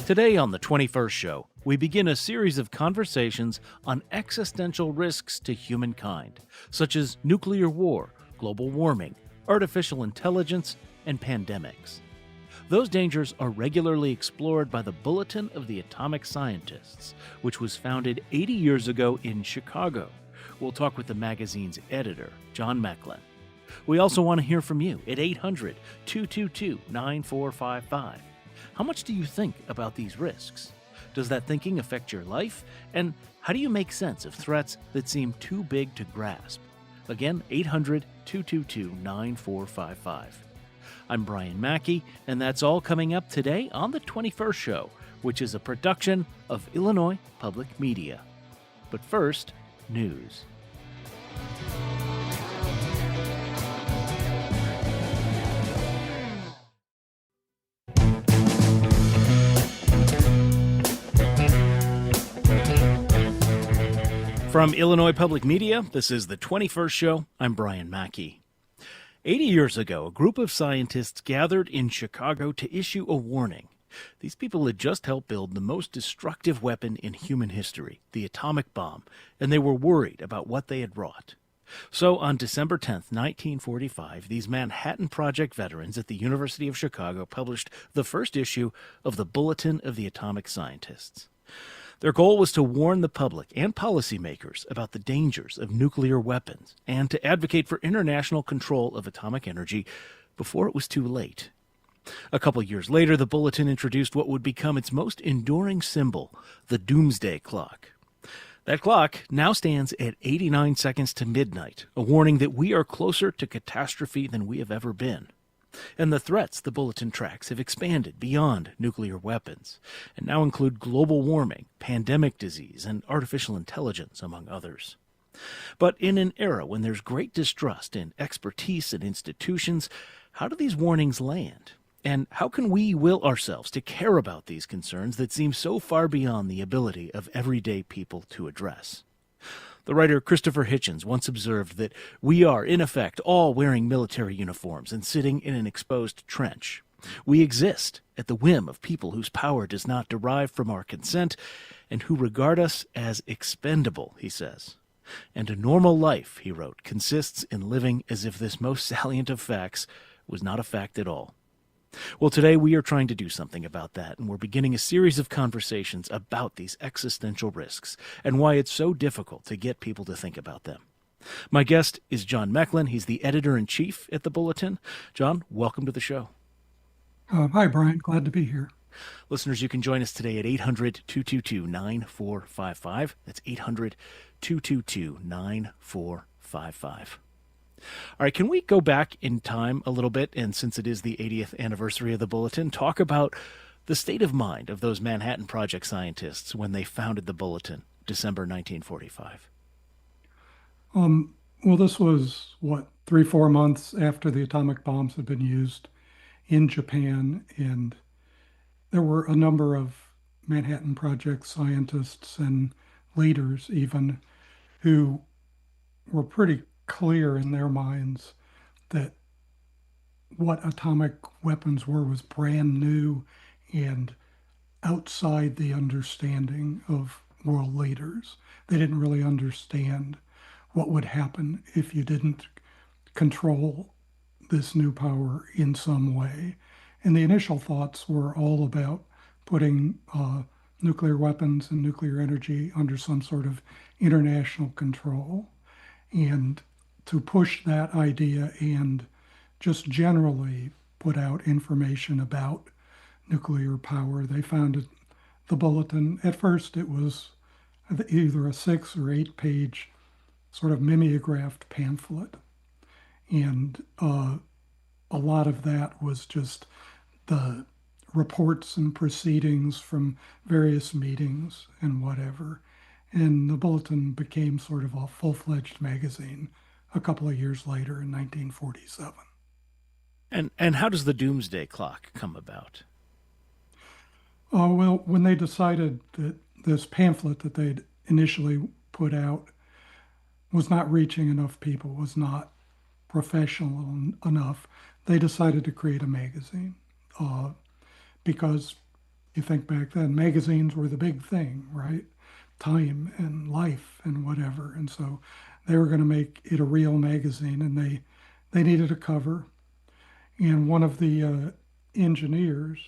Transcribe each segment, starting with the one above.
Today on the 21st Show, we begin a series of conversations on existential risks to humankind, such as nuclear war, global warming, artificial intelligence, and pandemics. Those dangers are regularly explored by the Bulletin of the Atomic Scientists, which was founded 80 years ago in Chicago. We'll talk with the magazine's editor, John Mecklin. We also want to hear from you at 800-222-9455. How much do you think about these risks? Does that thinking affect your life? And how do you make sense of threats that seem too big to grasp? Again, 800-222-9455. I'm Brian Mackey, and that's all coming up today on the 21st Show, which is a production of Illinois Public Media. But first, news. From Illinois Public Media, this is the 21st Show. I'm Brian Mackey. 80 years ago, a group of scientists gathered in Chicago to issue a warning. These people had just helped build the most destructive weapon in human history, the atomic bomb, and they were worried about what they had wrought. So on December 10th, 1945, these Manhattan Project veterans at the University of Chicago published the first issue of the Bulletin of the Atomic Scientists. Their goal was to warn the public and policymakers about the dangers of nuclear weapons and to advocate for international control of atomic energy before it was too late. A couple years later, the bulletin introduced what would become its most enduring symbol, the doomsday clock. That clock now stands at 89 seconds to midnight, a warning that we are closer to catastrophe than we have ever been. And the threats the bulletin tracks have expanded beyond nuclear weapons and now include global warming, pandemic disease, and artificial intelligence, among others. But in an era when there's great distrust in expertise and institutions, how do these warnings land? And how can we will ourselves to care about these concerns that seem so far beyond the ability of everyday people to address? The writer Christopher Hitchens once observed that we are, in effect, all wearing military uniforms and sitting in an exposed trench. We exist at the whim of people whose power does not derive from our consent and who regard us as expendable, he says. And a normal life, he wrote, consists in living as if this most salient of facts was not a fact at all. Well, today we are trying to do something about that, and we're beginning a series of conversations about these existential risks and why it's so difficult to get people to think about them. My guest is John Mecklin. He's the editor-in-chief at the Bulletin. John, welcome to the show. Hi, Brian. Glad to be here. Listeners, you can join us today at 800-222-9455. That's 800-222-9455. All right, can we go back in time a little bit, and since it is the 80th anniversary of the Bulletin, talk about the state of mind of those Manhattan Project scientists when they founded the Bulletin, December 1945? Well, this was, 3-4 months after the atomic bombs had been used in Japan, and there were a number of Manhattan Project scientists and leaders even who were pretty clear in their minds that what atomic weapons were was brand new and outside the understanding of world leaders. They didn't really understand what would happen if you didn't control this new power in some way. And the initial thoughts were all about putting nuclear weapons and nuclear energy under some sort of international control. And to push that idea and just generally put out information about nuclear power, they founded the Bulletin. At first, it was either a 6 or 8 page sort of mimeographed pamphlet. And a lot of that was just the reports and proceedings from various meetings and whatever. And the Bulletin became sort of a full-fledged magazine a couple of years later in 1947. And how does the doomsday clock come about? Well, when they decided that this pamphlet that they'd initially put out was not reaching enough people, was not professional enough, they decided to create a magazine because You think back then, magazines were the big thing, right? Time and Life and whatever. And so they were going to make it a real magazine, and they needed a cover. And one of the engineers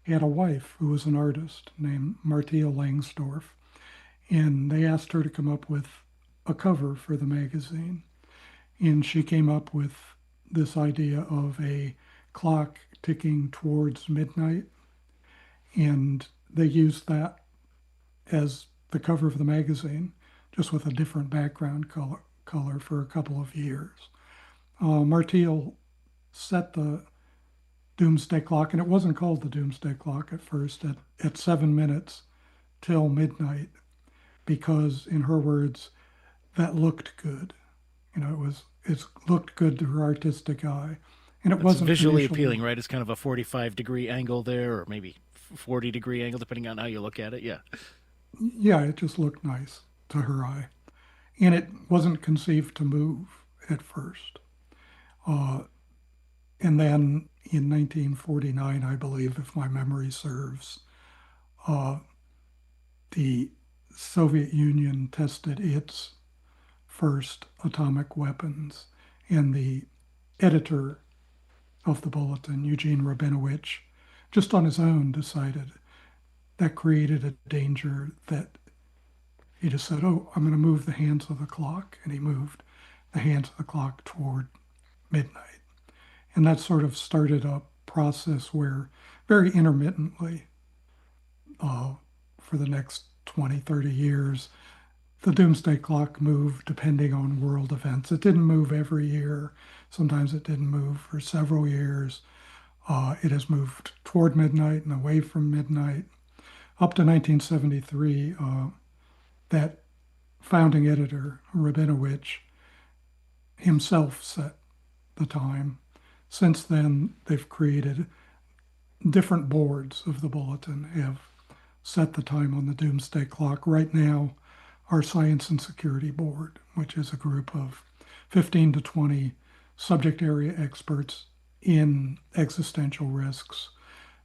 had a wife who was an artist named Martia Langsdorff, and they asked her to come up with a cover for the magazine. And she came up with this idea of a clock ticking towards midnight, and they used that as the cover of the magazine, just with a different background color for a couple of years. Martial set the doomsday clock, and it wasn't called the doomsday clock at first, at 7 minutes till midnight, because in her words, that looked good. It looked good to her artistic eye, and it It's wasn't visually initially. appealing, right? It's kind of a 45-degree angle there, or maybe 40-degree angle, depending on how you look at it. Yeah. Yeah, it just looked nice to her eye, and it wasn't conceived to move at first. Uh, and then in 1949, I believe, if my memory serves, uh, the Soviet Union tested its first atomic weapons, and the editor of the bulletin, Eugene Rabinowitch, just on his own decided that created a danger that he just said, "Oh, I'm going to move the hands of the clock." And he moved the hands of the clock toward midnight. And that sort of started a process where very intermittently, uh, for the next 20, 30 years, the doomsday clock moved depending on world events. It didn't move every year. Sometimes it didn't move for several years. It has moved toward midnight and away from midnight. Up to 1973, that founding editor, Rabinowitch, himself set the time. Since then, they've created different boards of the bulletin, have set the time on the doomsday clock. Right now, our Science and Security Board, which is a group of 15 to 20 subject area experts in existential risks,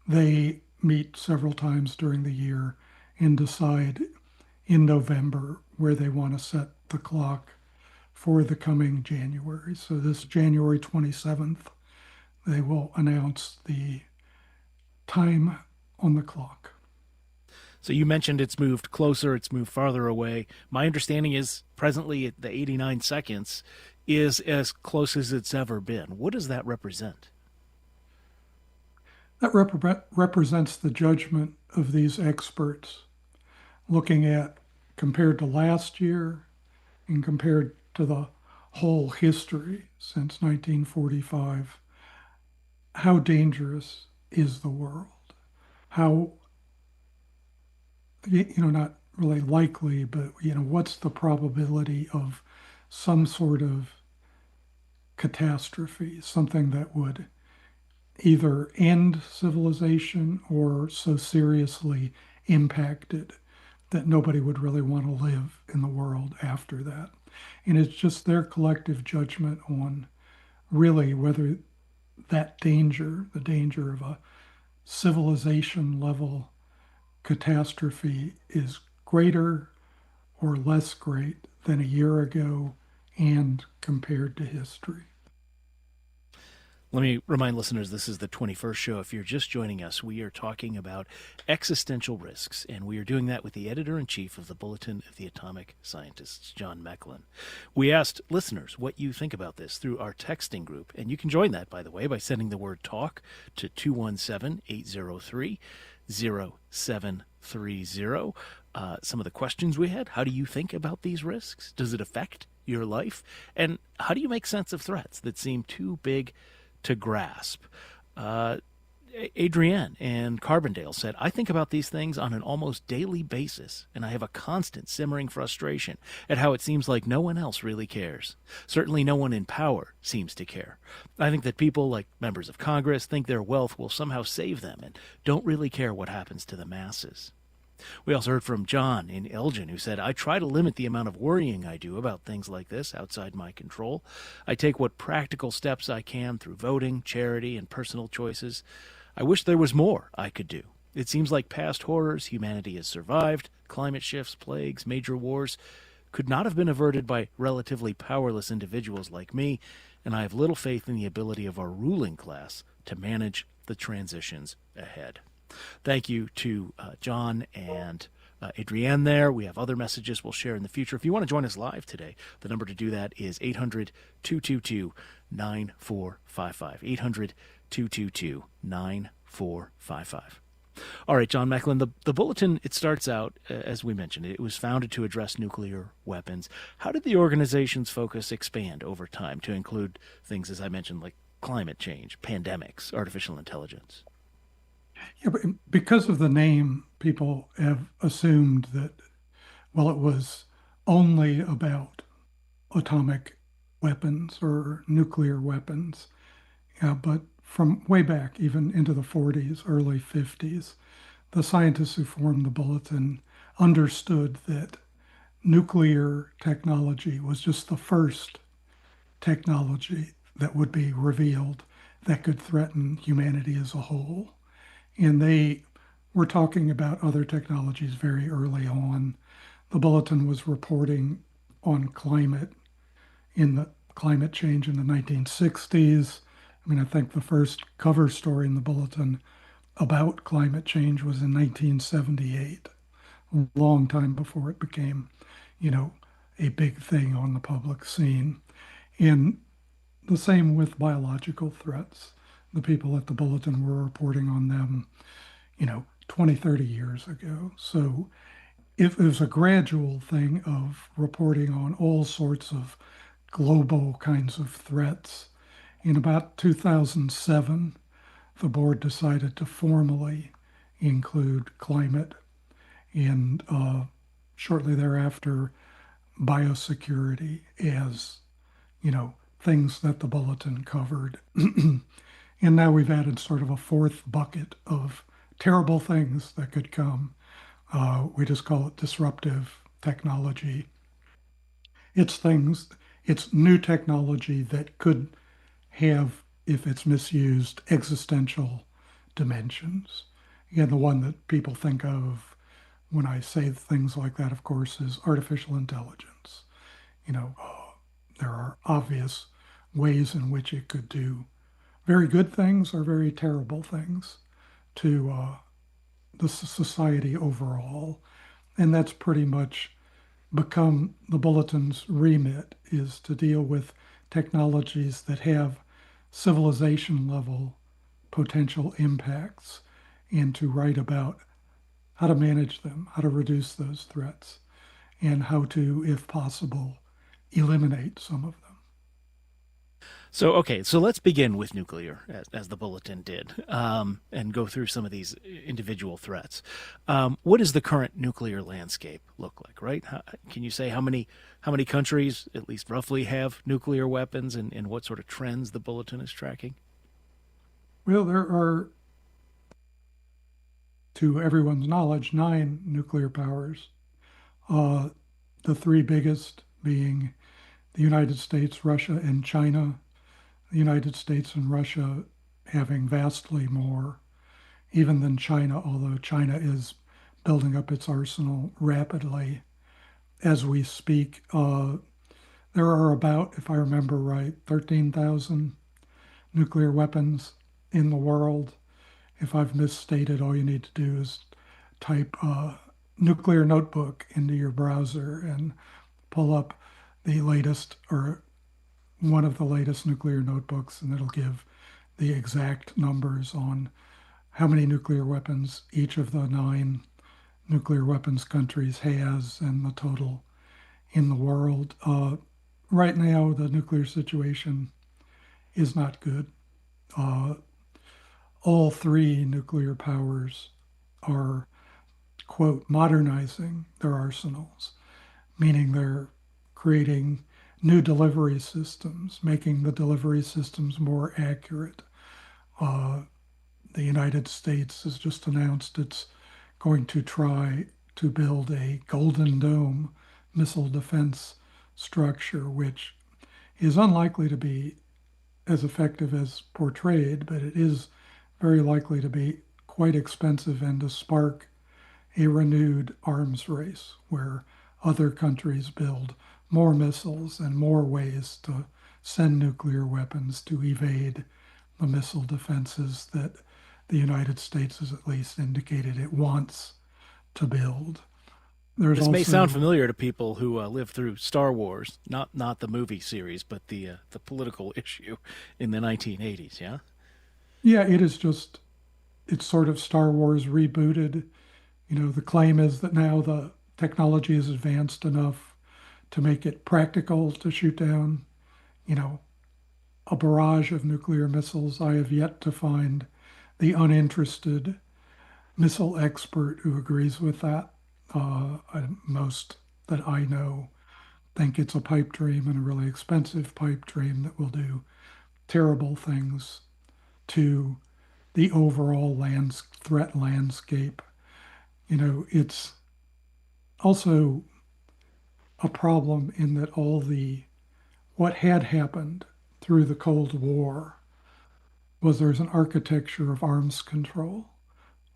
they meet several times during the year and decide in November where they want to set the clock for the coming January. So this January 27th, they will announce the time on the clock. So you mentioned it's moved closer, it's moved farther away. My understanding is presently the 89 seconds is as close as it's ever been. What does that represent? That represents the judgment of these experts, looking at, compared to last year and compared to the whole history since 1945, how dangerous is the world? How, not really likely, but, what's the probability of some sort of catastrophe, something that would either end civilization or so seriously impact it that nobody would really want to live in the world after that. And it's just their collective judgment on really whether that danger, the danger of a civilization level catastrophe, is greater or less great than a year ago and compared to history. Let me remind listeners this is the 21st show. If you're just joining us, we are talking about existential risks, and we are doing that with the editor in chief of the Bulletin of the Atomic Scientists, John Mecklin. We asked listeners what you think about this through our texting group, and you can join that, by the way, by sending the word talk to 217-803-0730. Some of the questions we had: how do you think about these risks? Does it affect your life? And how do you make sense of threats that seem too big to grasp? Adrienne in Carbondale said, I think about these things on an almost daily basis, and I have a constant simmering frustration at how it seems like no one else really cares. Certainly no one in power seems to care. I think that people like members of Congress think their wealth will somehow save them and don't really care what happens to the masses. We also heard from John in Elgin, who said, I try to limit the amount of worrying I do about things like this outside my control. I take what practical steps I can through voting, charity, and personal choices. I wish there was more I could do. It seems like past horrors humanity has survived, climate shifts, plagues, major wars, could not have been averted by relatively powerless individuals like me, and I have little faith in the ability of our ruling class to manage the transitions ahead. Thank you to John and Adrienne there. We have other messages we'll share in the future. If you want to join us live today, the number to do that is 800 222 9455. 800 222 9455. All right, John Macklin, the bulletin, it starts out, as we mentioned, it was founded to address nuclear weapons. How did the organization's focus expand over time to include things, as I mentioned, like climate change, pandemics, artificial intelligence? Yeah, but because of the name, people have assumed that, well, it was only about atomic weapons or nuclear weapons. Yeah, but from way back, even into the 40s, early 50s, the scientists who formed the bulletin understood that nuclear technology was just the first technology that would be revealed that could threaten humanity as a whole. And they were talking about other technologies very early on. The bulletin was reporting on climate change in the 1960s. I mean, I think the first cover story in the bulletin about climate change was in 1978, a long time before it became, you know, a big thing on the public scene. And the same with biological threats. The people at the bulletin were reporting on them, 20, 30 years ago. So it was a gradual thing of reporting on all sorts of global kinds of threats. In about 2007, the board decided to formally include climate and shortly thereafter biosecurity as, things that the bulletin covered. And now we've added sort of a fourth bucket of terrible things that could come. We just call it disruptive technology. It's things, it's new technology that could have, if it's misused, existential dimensions. And the one that people think of when I say things like that, of course, is artificial intelligence. There are obvious ways in which it could do very good things or very terrible things to the society overall. And that's pretty much become the bulletin's remit, is to deal with technologies that have civilization level potential impacts and to write about how to manage them, how to reduce those threats, and how to, if possible, eliminate some of them. So, okay, so let's begin with nuclear, as the bulletin did, and go through some of these individual threats. What does the current nuclear landscape look like? Right? Can you say how many countries, at least roughly, have nuclear weapons, and what sort of trends the bulletin is tracking? Well, there are, to everyone's knowledge, 9 nuclear powers. Uh, the three biggest being the United States, Russia, and China. The United States and Russia having vastly more, even than China, although China is building up its arsenal rapidly as we speak. There are about, if I remember right, 13,000 nuclear weapons in the world. If I've misstated, all you need to do is type nuclear notebook into your browser and pull up the latest or one of the latest nuclear notebooks, and it'll give the exact numbers on how many nuclear weapons each of the 9 nuclear weapons countries has and the total in the world. Right now, the nuclear situation is not good. Uh, all 3 nuclear powers are, quote, modernizing their arsenals, meaning they're creating new delivery systems, making the delivery systems more accurate. Uh, the United States has just announced it's going to try to build a Golden Dome missile defense structure, which is unlikely to be as effective as portrayed, but it is very likely to be quite expensive and to spark a renewed arms race where other countries build more missiles and more ways to send nuclear weapons to evade the missile defenses that the United States has at least indicated it wants to build. There's This may sound also, familiar to people who lived through Star Wars, not the movie series, but the political issue in the 1980s. Yeah. yeah, it's sort of Star Wars rebooted. The claim is that now the technology is advanced enough to make it practical to shoot down, you know, a barrage of nuclear missiles. I have yet to find the uninterested missile expert who agrees with that. Most that I know think it's a pipe dream and a really expensive pipe dream that will do terrible things to the overall threat landscape. It's also a problem in that all the what had happened through the Cold War was there's an architecture of arms control,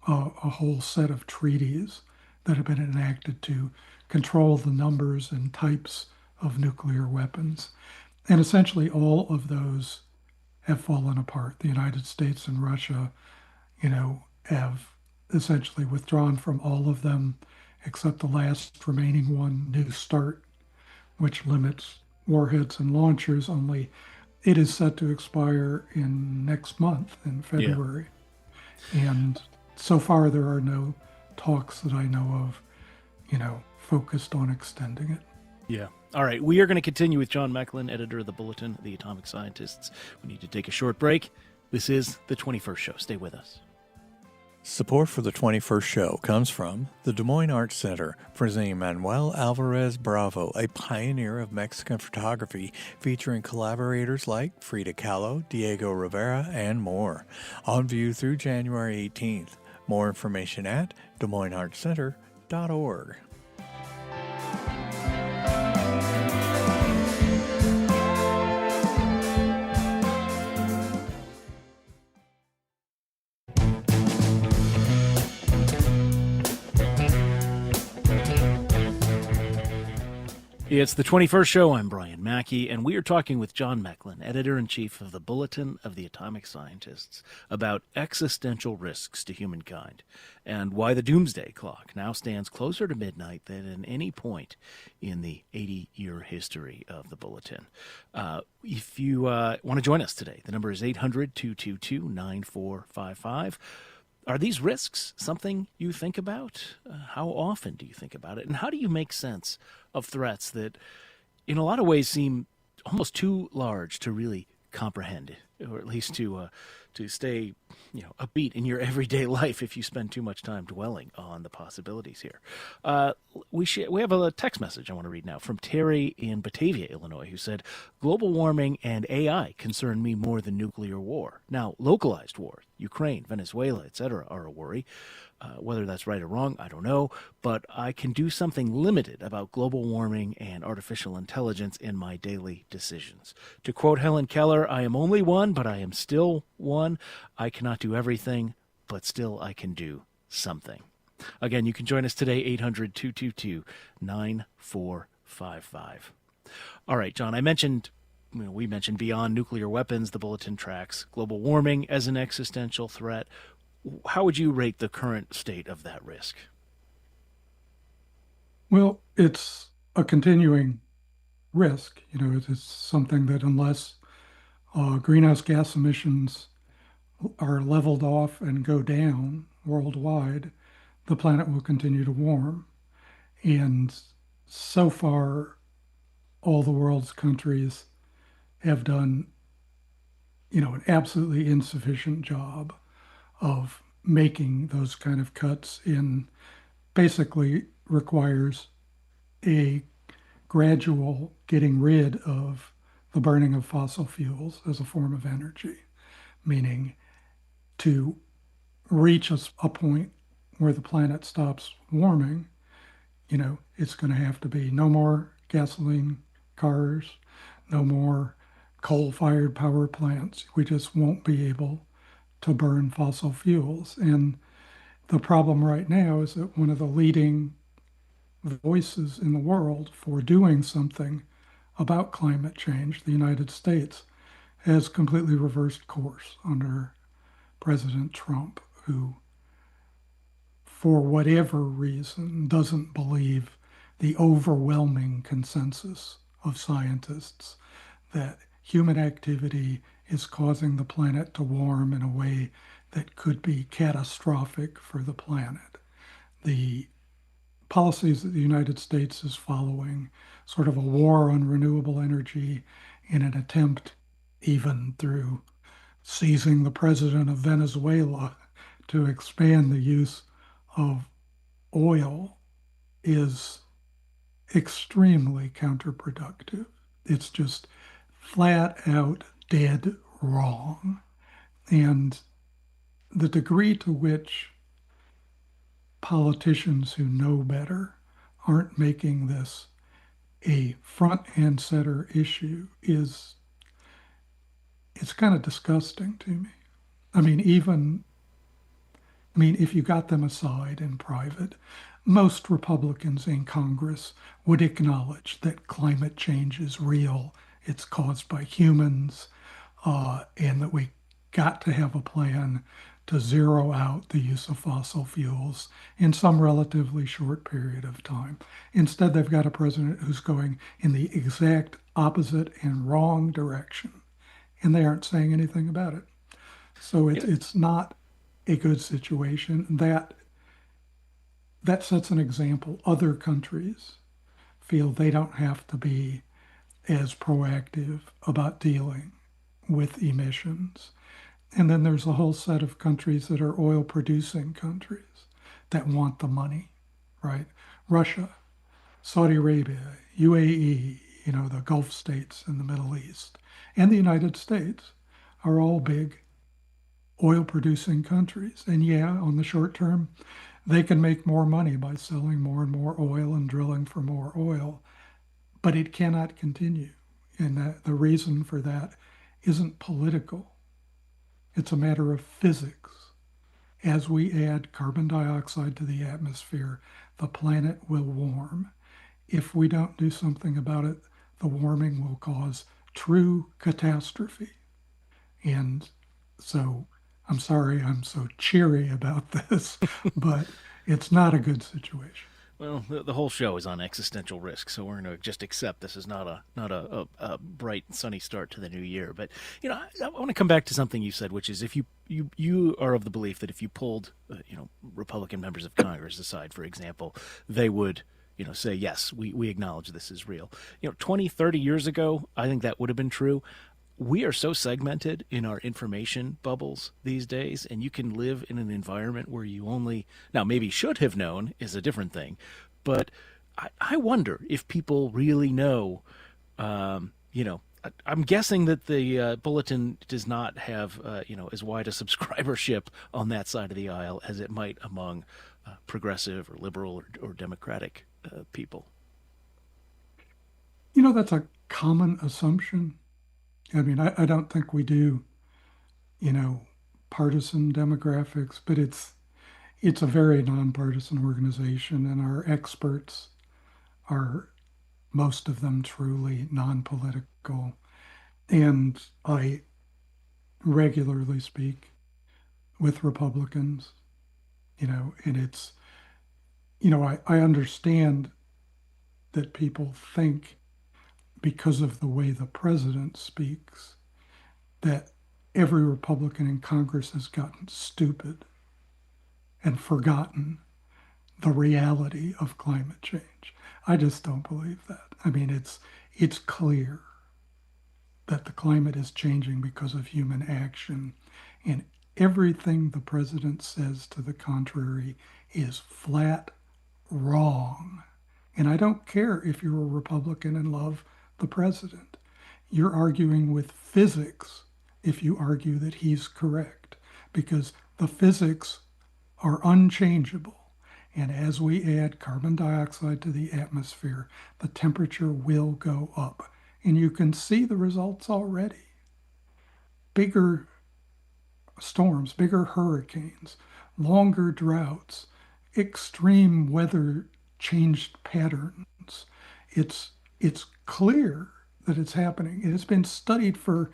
a whole set of treaties that have been enacted to control the numbers and types of nuclear weapons. And essentially, all of those have fallen apart. The United States and Russia, have essentially withdrawn from all of them except the last remaining one, New START, which limits warheads and launchers only. It is set to expire in next month in Yeah. February. And so far, there are no talks that I know of, focused on extending it. Yeah. All right. We are going to continue with John Mecklin, editor of the Bulletin of the Atomic Scientists. We need to take a short break. This is the 21st show. Stay with us. Support for the 21st show comes from the Des Moines Arts Center, presenting Manuel Alvarez Bravo, a pioneer of Mexican photography, featuring collaborators like Frida Kahlo, Diego Rivera, and more. On view through January 18th. More information at DesMoinesArtsCenter.org. It's the 21st show. I'm Brian Mackey, and we are talking with John Mecklin, editor-in-chief of the Bulletin of the Atomic Scientists, about existential risks to humankind and why the doomsday clock now stands closer to midnight than at any point in the 80-year history of the Bulletin. If you want to join us today, the number is 800-222-9455. Are these risks something you think about? How often do you think about it? And how do you make sense of threats that, in a lot of ways, seem almost too large to really comprehend, or at least to stay, upbeat in your everyday life if you spend too much time dwelling on the possibilities here? We have a text message I want to read now from Terry in Batavia, Illinois, who said, "Global warming and AI concern me more than nuclear war. Now, localized war, Ukraine, Venezuela, etc., are a worry. Whether that's right or wrong, I don't know, but I can do something limited about global warming and artificial intelligence in my daily decisions. To quote Helen Keller, I am only one, but I am still one. I cannot do everything, but still I can do something." Again, you can join us today, 800-222-9455. All right, John, we mentioned beyond nuclear weapons, the Bulletin tracks global warming as an existential threat. How would you rate the current state of that risk? Well, it's a continuing risk. It's something that unless greenhouse gas emissions are leveled off and go down worldwide, the planet will continue to warm. And so far, all the world's countries have done, an absolutely insufficient job of making those kind of cuts in basically requires a gradual getting rid of the burning of fossil fuels as a form of energy, meaning to reach a point where the planet stops warming, it's going to have to be no more gasoline cars, no more coal-fired power plants. We just won't be able to burn fossil fuels. And the problem right now is that one of the leading voices in the world for doing something about climate change, the United States, has completely reversed course under President Trump, who, for whatever reason, doesn't believe the overwhelming consensus of scientists that human activity is causing the planet to warm in a way that could be catastrophic for the planet. The policies that the United States is following, sort of a war on renewable energy in an attempt, even through seizing the president of Venezuela to expand the use of oil, is extremely counterproductive. It's just flat out dead wrong. And the degree to which politicians who know better aren't making this a front and center issue is it's kind of disgusting to me. I mean, even if you got them aside in private, most Republicans in Congress would acknowledge that climate change is real, it's caused by humans, and that we got to have a plan to zero out the use of fossil fuels in some relatively short period of time. Instead, they've got a president who's going in the exact opposite and wrong direction, and they aren't saying anything about it. So it's not a good situation. That sets an example. Other countries feel they don't have to be as proactive about dealing with emissions. And then there's a whole set of countries that are oil producing countries that want the money, right? Russia, Saudi Arabia, UAE, the Gulf states in the Middle East, and the United States are all big oil producing countries. And yeah, on the short term, they can make more money by selling more and more oil and drilling for more oil, but it cannot continue. And the reason for that isn't political, it's a matter of physics. As we add carbon dioxide to the atmosphere, the planet will warm. If we don't do something about it, the warming will cause true catastrophe. And so I'm sorry I'm so cheery about this, but it's not a good situation. Well, the whole show is on existential risk, so we're going to just accept this is not a bright sunny start to the new year. But I want to come back to something you said, which is if you are of the belief that if you pulled Republican members of Congress aside, for example, they would say yes, we acknowledge this is real. 20, 30 years ago, I think that would have been true. We are so segmented in our information bubbles these days, and you can live in an environment where you only, now maybe should have known is a different thing, but I wonder if people really know, I'm guessing that the bulletin does not have, as wide a subscribership on that side of the aisle as it might among progressive or liberal or democratic people. That's a common assumption. I mean, I don't think we do, you know, partisan demographics, but it's a very nonpartisan organization, and our experts are most of them truly non-political. And I regularly speak with Republicans, and I understand that people think because of the way the president speaks that every Republican in Congress has gotten stupid and forgotten the reality of climate change. I just don't believe that. I mean, it's clear that the climate is changing because of human action, and everything the president says to the contrary is flat wrong. And I don't care if you're a Republican and love the president. You're arguing with physics if you argue that he's correct, because the physics are unchangeable. And as we add carbon dioxide to the atmosphere, the temperature will go up. And you can see the results already. Bigger storms, bigger hurricanes, longer droughts, extreme weather changed patterns. It's clear that it's happening. It has been studied for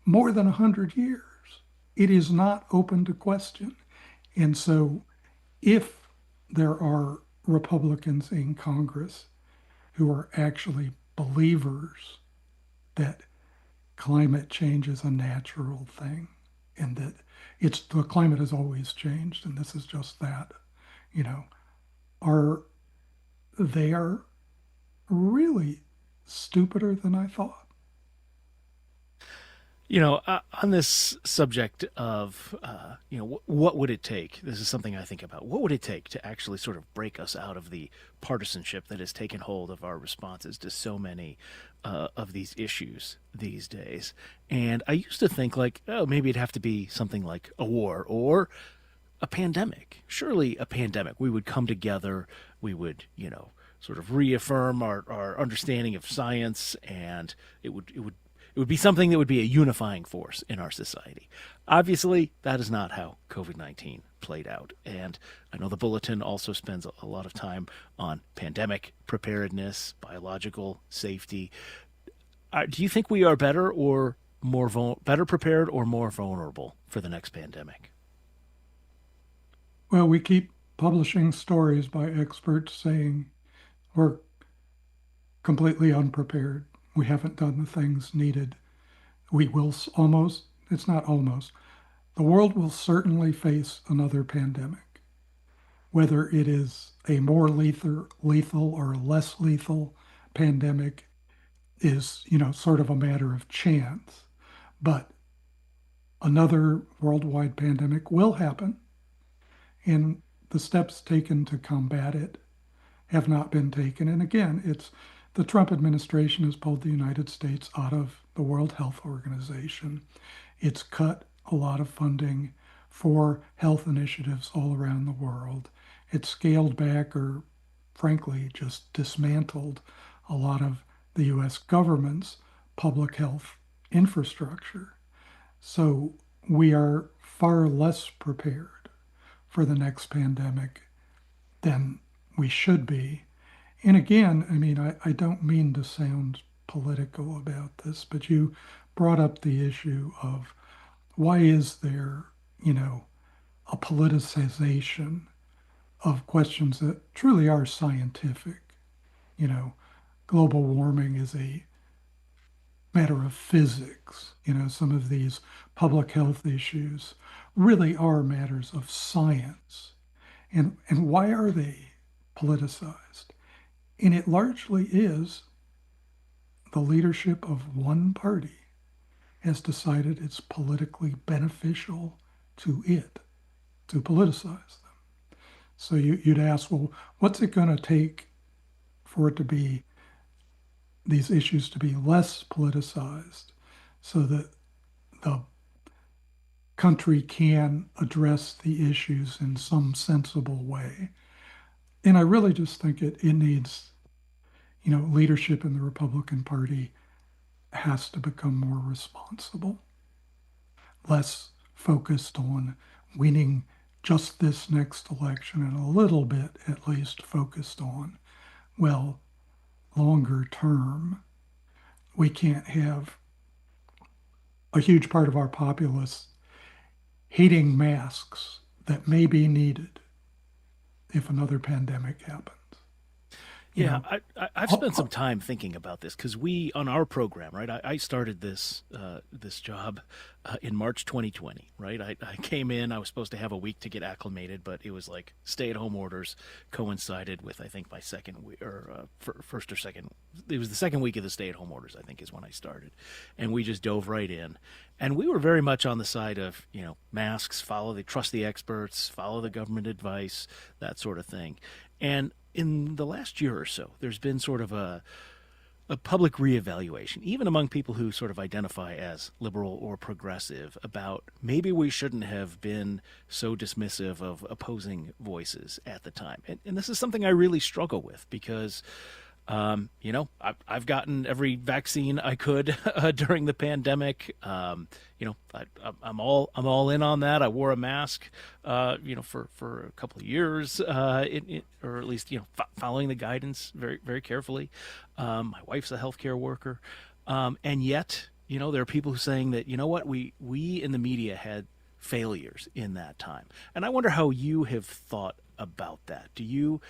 more than 100 years. It is not open to question. And so if there are Republicans in Congress who are actually believers that climate change is a natural thing and that it's the climate has always changed and this is just that, you know, are they are really stupider than I thought. On this subject of, what would it take? This is something I think about. What would it take to actually sort of break us out of the partisanship that has taken hold of our responses to so many of these issues these days? And I used to think, like, oh, maybe it'd have to be something like a war or a pandemic. Surely a pandemic. We would come together. We would, sort of reaffirm our understanding of science, and it would be something that would be a unifying force in our society. Obviously, that is not how COVID-19 played out. And I know the Bulletin also spends a lot of time on pandemic preparedness, biological safety. Do you think we are better or better prepared or more vulnerable for the next pandemic? Well, we keep publishing stories by experts saying we're completely unprepared. We haven't done the things needed. We will almost, it's not almost, the world will certainly face another pandemic. Whether it is a more lethal or less lethal pandemic is, sort of a matter of chance. But another worldwide pandemic will happen, and the steps taken to combat it have not been taken. And again, it's the Trump administration has pulled the United States out of the World Health Organization. It's cut a lot of funding for health initiatives all around the world. It's scaled back or, frankly, just dismantled a lot of the US government's public health infrastructure. So we are far less prepared for the next pandemic than we should be. And again, I mean, I don't mean to sound political about this, but you brought up the issue of why is there, a politicization of questions that truly are scientific? You know, global warming is a matter of physics. Some of these public health issues really are matters of science. And why are they politicized? And it largely is the leadership of one party has decided it's politically beneficial to it to politicize them. So you'd ask, well, what's it going to take for it to be these issues to be less politicized so that the country can address the issues in some sensible way? And I really just think it needs, leadership in the Republican Party has to become more responsible, less focused on winning just this next election, and a little bit at least focused on, well, longer term, we can't have a huge part of our populace hating masks that may be needed if another pandemic happens. Yeah, I've spent some time thinking about this because we, on our program, right, I started this job in March 2020, right? I came in, I was supposed to have a week to get acclimated, but it was like stay-at-home orders coincided with, I think, my second week, or first or second, it was the second week of the stay-at-home orders, I think, is when I started. And we just dove right in. And we were very much on the side of, masks, trust the experts, follow the government advice, that sort of thing. And in the last year or so, there's been sort of a public reevaluation, even among people who sort of identify as liberal or progressive, about maybe we shouldn't have been so dismissive of opposing voices at the time. And this is something I really struggle with because I've gotten every vaccine I could during the pandemic. I'm all in on that. I wore a mask, for a couple of years, or at least following the guidance very very carefully. My wife's a healthcare worker, and yet there are people who are saying that what we in the media had failures in that time, and I wonder how you have thought about that. Do you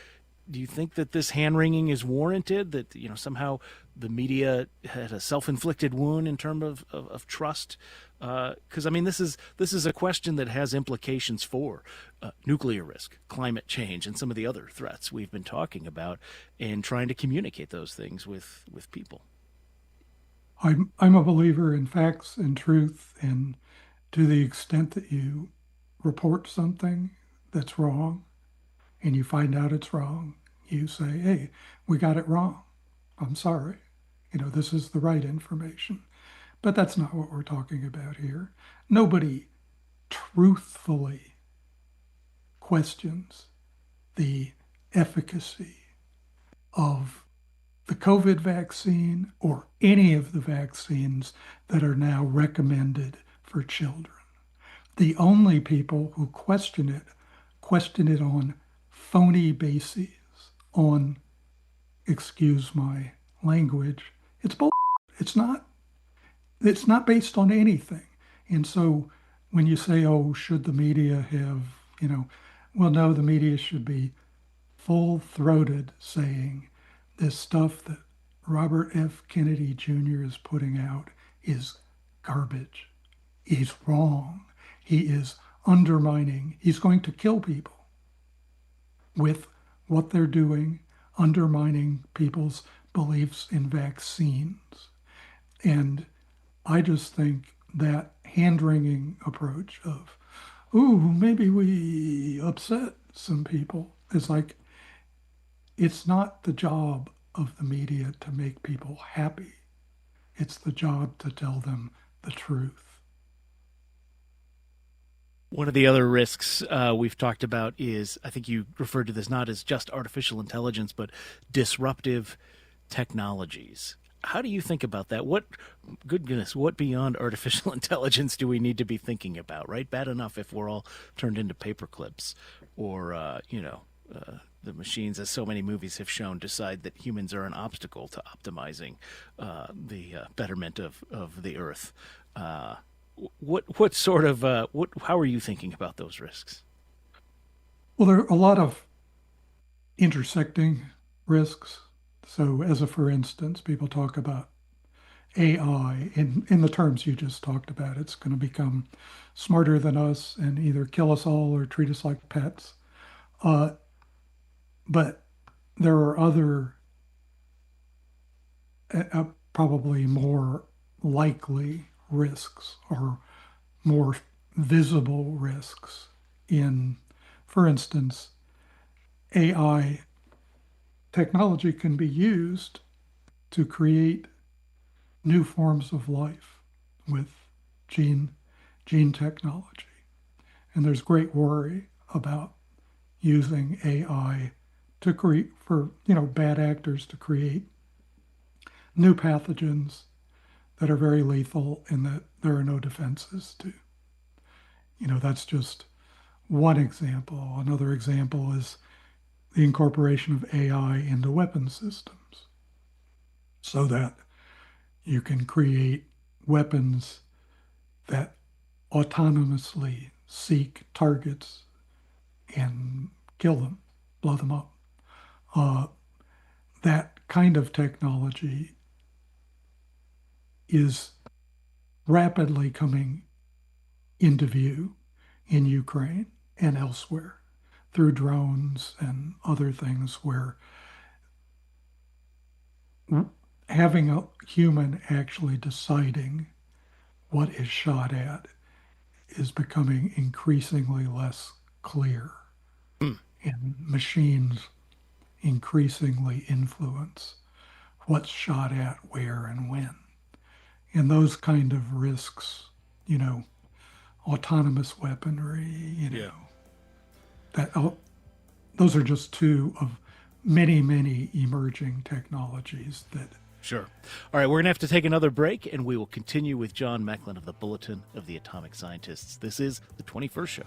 think that this hand wringing is warranted? That somehow the media had a self-inflicted wound in terms of trust? Because this is a question that has implications for nuclear risk, climate change, and some of the other threats we've been talking about, in trying to communicate those things with people. I'm a believer in facts and truth, and to the extent that you report something that's wrong and you find out it's wrong, you say, hey, we got it wrong. I'm sorry. This is the right information. But that's not what we're talking about here. Nobody truthfully questions the efficacy of the COVID vaccine or any of the vaccines that are now recommended for children. The only people who question it on phony bases, on, excuse my language, it's bull. It's not. It's not based on anything. And so when you say, oh, should the media have, well, no, the media should be full-throated saying this stuff that Robert F. Kennedy Jr. is putting out is garbage. He's wrong. He is undermining. He's going to kill people with what they're doing, undermining people's beliefs in vaccines. And I just think that hand-wringing approach of, ooh, maybe we upset some people, is like, it's not the job of the media to make people happy. It's the job to tell them the truth. One of the other risks we've talked about is, I think you referred to this not as just artificial intelligence, but disruptive technologies. How do you think about that? Good goodness, what beyond artificial intelligence do we need to be thinking about, right? Bad enough if we're all turned into paper clips, or, the machines, as so many movies have shown, decide that humans are an obstacle to optimizing the betterment of the earth. What sort of, how are you thinking about those risks? Well, there are a lot of intersecting risks. So, as a for instance, people talk about AI in the terms you just talked about. It's going to become smarter than us and either kill us all or treat us like pets. Uh, but there are other, probably more likely risks or more visible risks in, for instance, AI technology can be used to create new forms of life with gene gene technology. And there's great worry about using AI to create, for bad actors to create new pathogens that are very lethal and that there are no defenses to. That's just one example. Another example is the incorporation of AI into weapon systems so that you can create weapons that autonomously seek targets and kill them, blow them up. Uh, that kind of technology is rapidly coming into view in Ukraine and elsewhere through drones and other things, where having a human actually deciding what is shot at is becoming increasingly less clear, and machines increasingly influence what's shot at, where, and when. And those kind of risks, autonomous weaponry, Yeah. that those are just two of many, many emerging technologies that. Sure. All right, we're going to have to take another break, and we will continue with John Mecklin of the Bulletin of the Atomic Scientists. This is the 21st Show.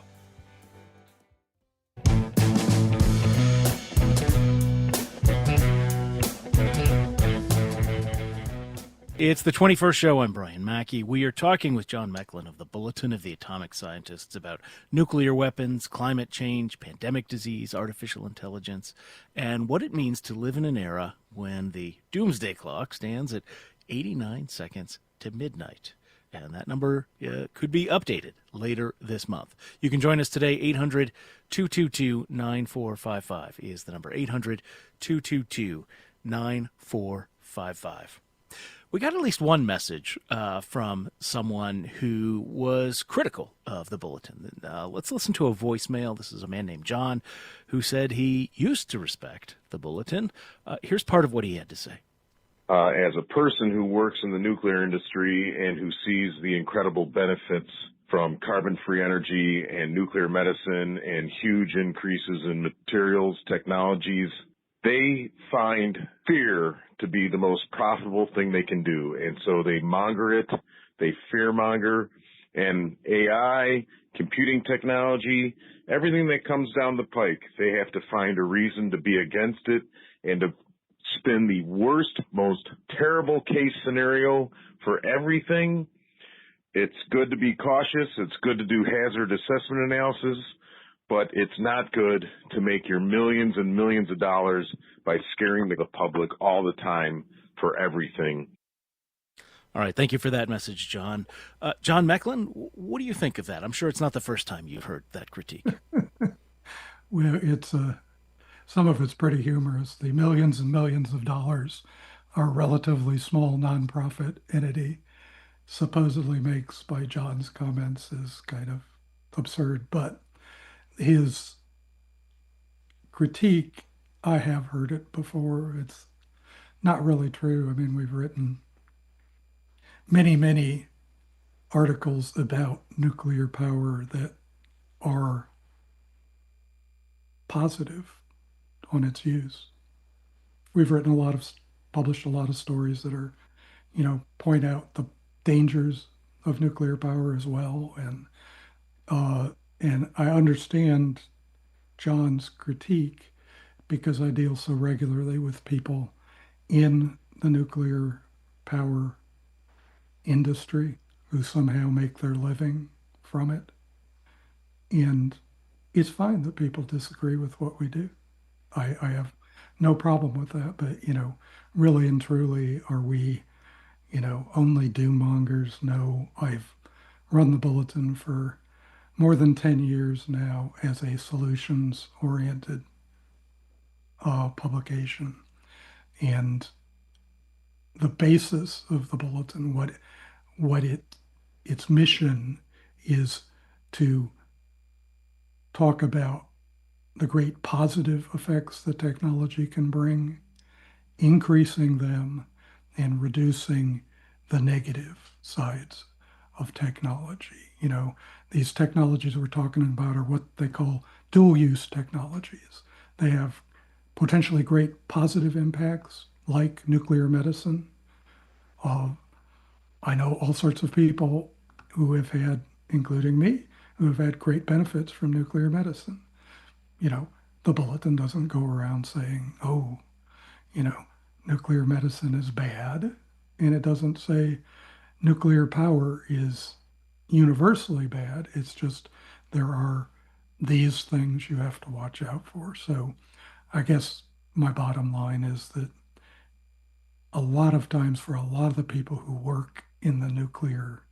It's the 21st Show. I'm Brian Mackey. We are talking with John Mecklin of the Bulletin of the Atomic Scientists about nuclear weapons, climate change, pandemic disease, artificial intelligence, and what it means to live in an era when the doomsday clock stands at 89 seconds to midnight. And that number could be updated later this month. You can join us today. 800-222-9455 is the number. 800-222-9455. We got at least one message from someone who was critical of the Bulletin. Let's listen to a voicemail. This is a man named John who said he used to respect the Bulletin. Here's part of what he had to say. As a person who works in the nuclear industry and who sees the incredible benefits from carbon-free energy and nuclear medicine and huge increases in materials, technologies, they find fear to be the most profitable thing they can do. And so they monger it, they fear-monger, and AI, computing technology, everything that comes down the pike, they have to find a reason to be against it and to spin the worst, most terrible case scenario for everything. It's good to be cautious. It's good to do hazard assessment analysis, but it's not good to make your millions and millions of dollars by scaring the public all the time for everything. All right. Thank you for that message, John. John Mecklin, what do you think of that? I'm sure it's not the first time you've heard that critique. Well, it's some of it's pretty humorous. The millions and millions of dollars our relatively small nonprofit entity supposedly makes by John's comments is kind of absurd, but his critique, I have heard it before. It's not really true. I mean, we've written many, many articles about nuclear power that are positive on its use. We've written published a lot of stories that are, point out the dangers of nuclear power as well. And I understand John's critique because I deal so regularly with people in the nuclear power industry who somehow make their living from it. And it's fine that people disagree with what we do. I have no problem with that, but, really and truly, are we, only doom mongers? No, I've run the Bulletin for more than 10 years now as a solutions-oriented publication. And the basis of the Bulletin, its mission is to talk about the great positive effects that technology can bring, increasing them and reducing the negative sides of technology. These technologies we're talking about are what they call dual-use technologies. They have potentially great positive impacts, like nuclear medicine. I know all sorts of people who have had, including me, who have had great benefits from nuclear medicine. The Bulletin doesn't go around saying, nuclear medicine is bad. And it doesn't say nuclear power is universally bad. It's just there are these things you have to watch out for. So I guess my bottom line is that a lot of times for a lot of the people who work in the nuclear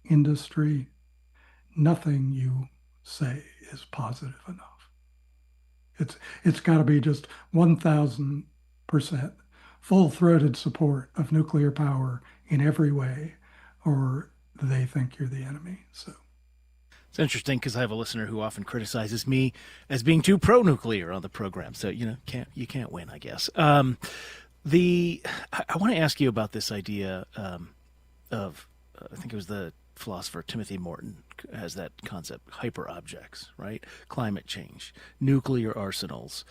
industry, nothing you say is positive enough. It's got to be just 1,000% full-throated support of nuclear power in every way, or they think you're the enemy. So it's interesting because I have a listener who often criticizes me as being too pro-nuclear on the program. So you can't win, I guess. I want to ask you about this idea of I think it was the philosopher Timothy Morton has that concept, hyperobjects, right? Climate change, nuclear arsenals.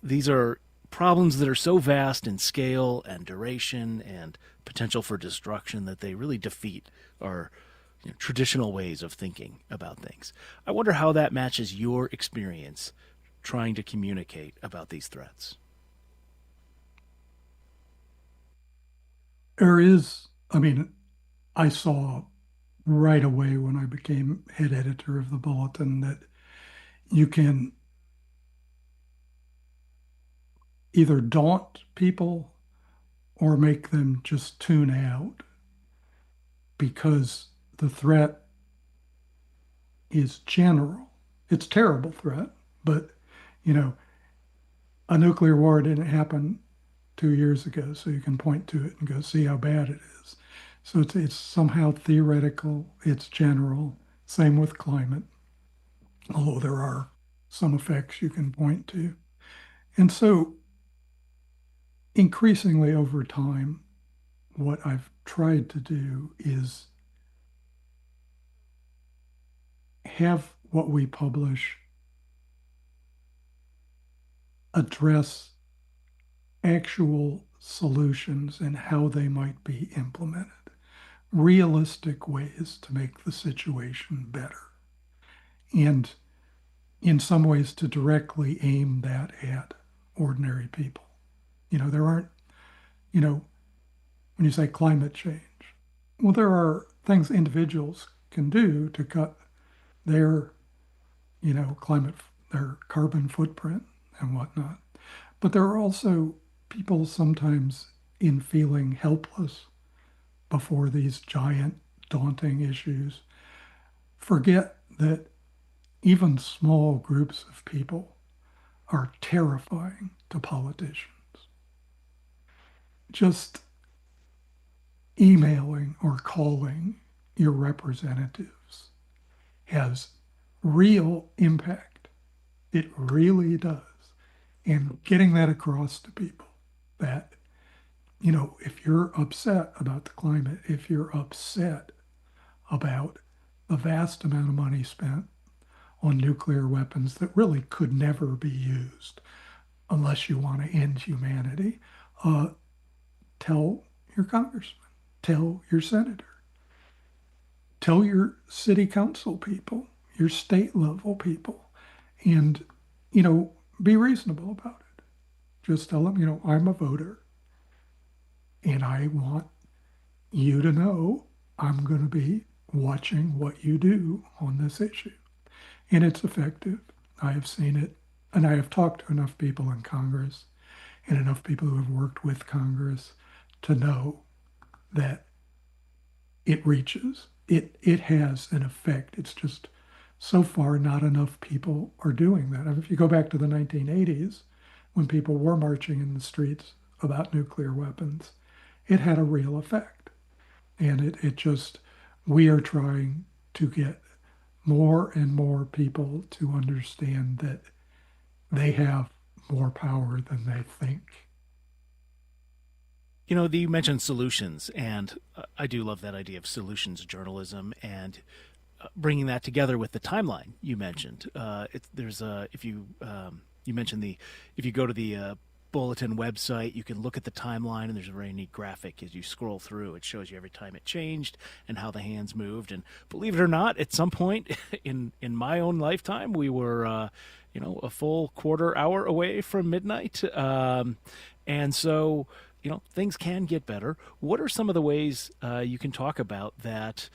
These are problems that are so vast in scale and duration and potential for destruction that they really defeat our traditional ways of thinking about things. I wonder how that matches your experience trying to communicate about these threats. There is, I mean, I saw right away when I became head editor of the Bulletin that you can either daunt people or make them just tune out because the threat is general. It's a terrible threat, but you know, a nuclear war didn't happen 2 years ago, so you can point to it and go see how bad it is. So it's somehow theoretical, it's general. Same with climate, although there are some effects you can point to. And so increasingly over time, what I've tried to do is have what we publish address actual solutions and how they might be implemented, realistic ways to make the situation better, and in some ways to directly aim that at ordinary people. There aren't, you know, when you say climate change, well, there are things individuals can do to cut their, climate, their carbon footprint and whatnot. But there are also people sometimes in feeling helpless before these giant, daunting issues forget that even small groups of people are terrifying to politicians. Just emailing or calling your representatives has real impact. It really does. And getting that across to people that, if you're upset about the climate, if you're upset about the vast amount of money spent on nuclear weapons that really could never be used unless you want to end humanity, tell your congressman, tell your senator, tell your city council people, your state level people, and, be reasonable about it. Just tell them, I'm a voter and I want you to know I'm going to be watching what you do on this issue. And it's effective. I have seen it, and I have talked to enough people in Congress and enough people who have worked with Congress to know that it reaches. It has an effect. It's just so far not enough people are doing that. If you go back to the 1980s, when people were marching in the streets about nuclear weapons, it had a real effect. And it just, we are trying to get more and more people to understand that they have more power than they think. You mentioned solutions, and I do love that idea of solutions journalism and bringing that together with the timeline you mentioned. If you you mentioned if you go to the Bulletin website, you can look at the timeline, and there's a very neat graphic as you scroll through. It shows you every time it changed and how the hands moved. And believe it or not, at some point in my own lifetime, we were a full quarter hour away from midnight, and so things can get better. What are some of the ways you can talk about that?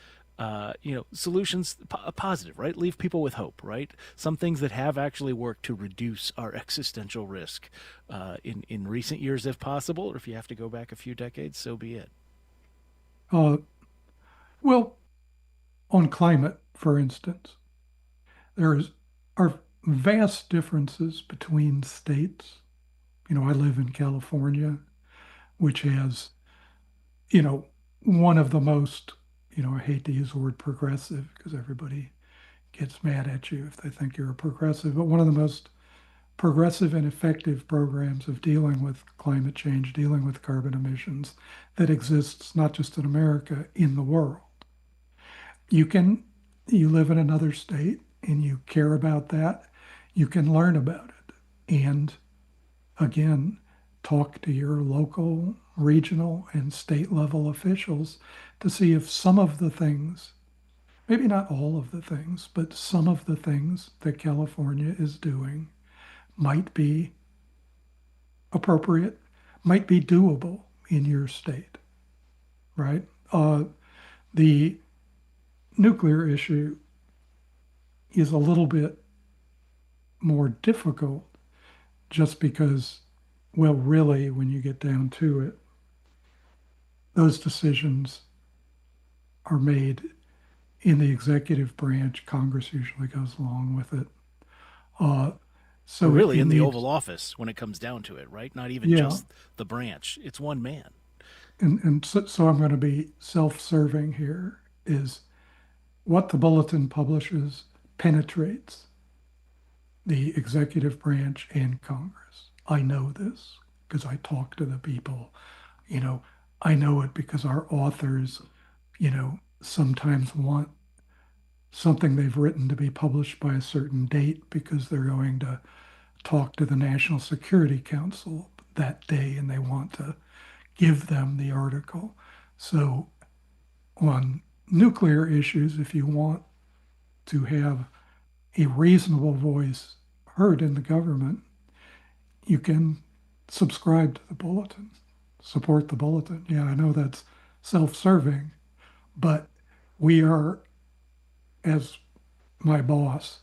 Solutions, positive, right? Leave people with hope, right? Some things that have actually worked to reduce our existential risk in recent years, if possible, or if you have to go back a few decades, so be it. Uh, well, on climate, for instance, are vast differences between states. I live in California, which has, one of the most, I hate to use the word progressive because everybody gets mad at you if they think you're a progressive, but one of the most progressive and effective programs of dealing with climate change, dealing with carbon emissions that exists not just in America, in the world. You live in another state and you care about that, you can learn about it. And again, talk to your local, regional, and state level officials to see if some of the things, maybe not all of the things, but some of the things that California is doing might be appropriate, might be doable in your state, right? The nuclear issue is a little bit more difficult just because, well, really, when you get down to it, those decisions are made in the executive branch. Congress usually goes along with it. So really it in the needs, Oval Office when it comes down to it, right? Not even yeah. just the branch. It's one man. And so I'm going to be self-serving here, is what the bulletin publishes penetrates the executive branch and Congress. I know this because I talk to the people. You know, I know it because our authors, sometimes want something they've written to be published by a certain date because they're going to talk to the National Security Council that day and they want to give them the article. So on nuclear issues, if you want to have a reasonable voice heard in the government, you can subscribe to the bulletin, support the bulletin. Yeah, I know that's self-serving, but we are, as my boss,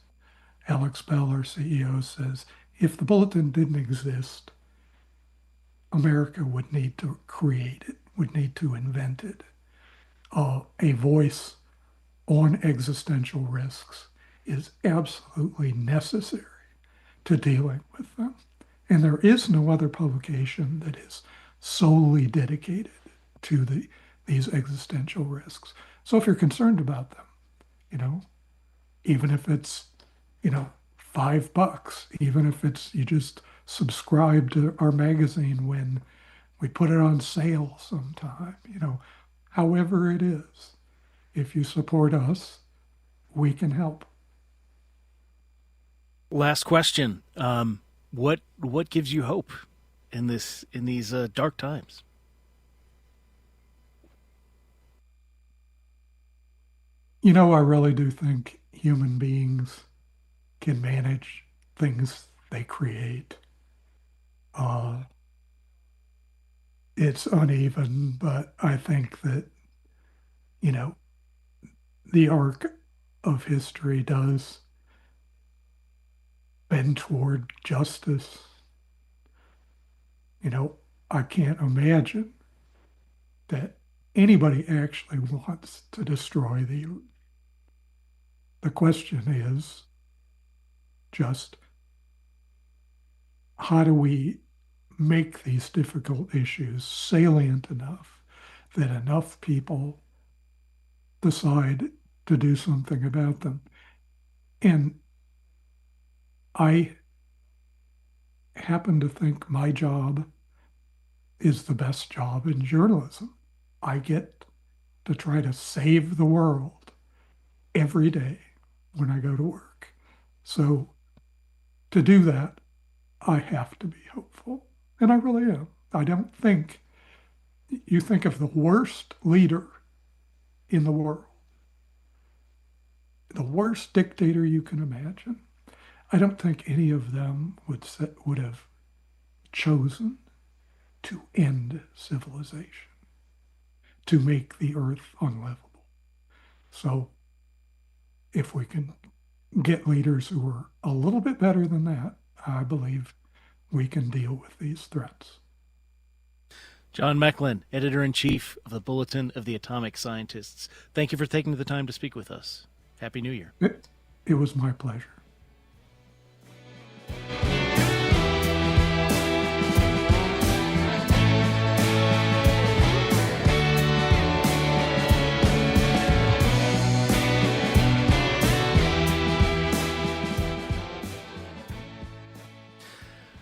Alex Bell, our CEO, says, if the bulletin didn't exist, America would need to create it, would need to invent it. A voice on existential risks is absolutely necessary to dealing with them. And there is no other publication that is solely dedicated to these existential risks. So if you're concerned about them, even if it's, $5, even if it's you just subscribe to our magazine when we put it on sale sometime, however it is, if you support us, we can help. Last question. What gives you hope in these dark times? I really do think human beings can manage things they create. It's uneven, but I think that, you know, the arc of history does bend toward justice. I can't imagine that anybody actually wants to destroy the earth. The question is just how do we make these difficult issues salient enough that enough people decide to do something about them? And I happen to think my job is the best job in journalism. I get to try to save the world every day when I go to work. So to do that, I have to be hopeful. And I really am. I don't think, you think of the worst leader in the world, the worst dictator you can imagine. I don't think any of them would have chosen to end civilization, to make the earth unlivable. So if we can get leaders who are a little bit better than that, I believe we can deal with these threats. John Mecklin, Editor-in-Chief of the Bulletin of the Atomic Scientists. Thank you for taking the time to speak with us. Happy New Year. It was my pleasure.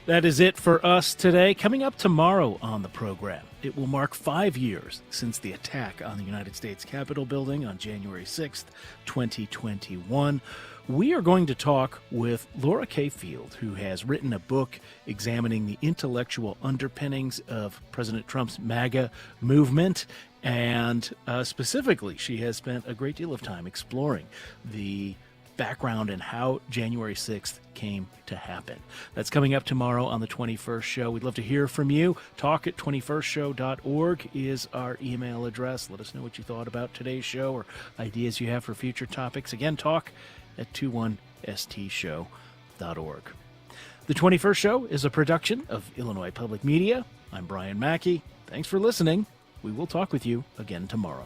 That is it for us today. Coming up tomorrow on the program, it will mark 5 years since the attack on the United States Capitol building on January 6th, 2021. We are going to talk with Laura K. Field, who has written a book examining the intellectual underpinnings of President Trump's MAGA movement. And specifically, she has spent a great deal of time exploring the background and how January 6th came to happen. That's coming up tomorrow on the 21st Show. We'd love to hear from you. Talk at 21stshow.org is our email address. Let us know what you thought about today's show or ideas you have for future topics. Again, talk at 21stshow.org. The 21st Show is a production of Illinois Public Media. I'm Brian Mackey. Thanks for listening. We will talk with you again tomorrow.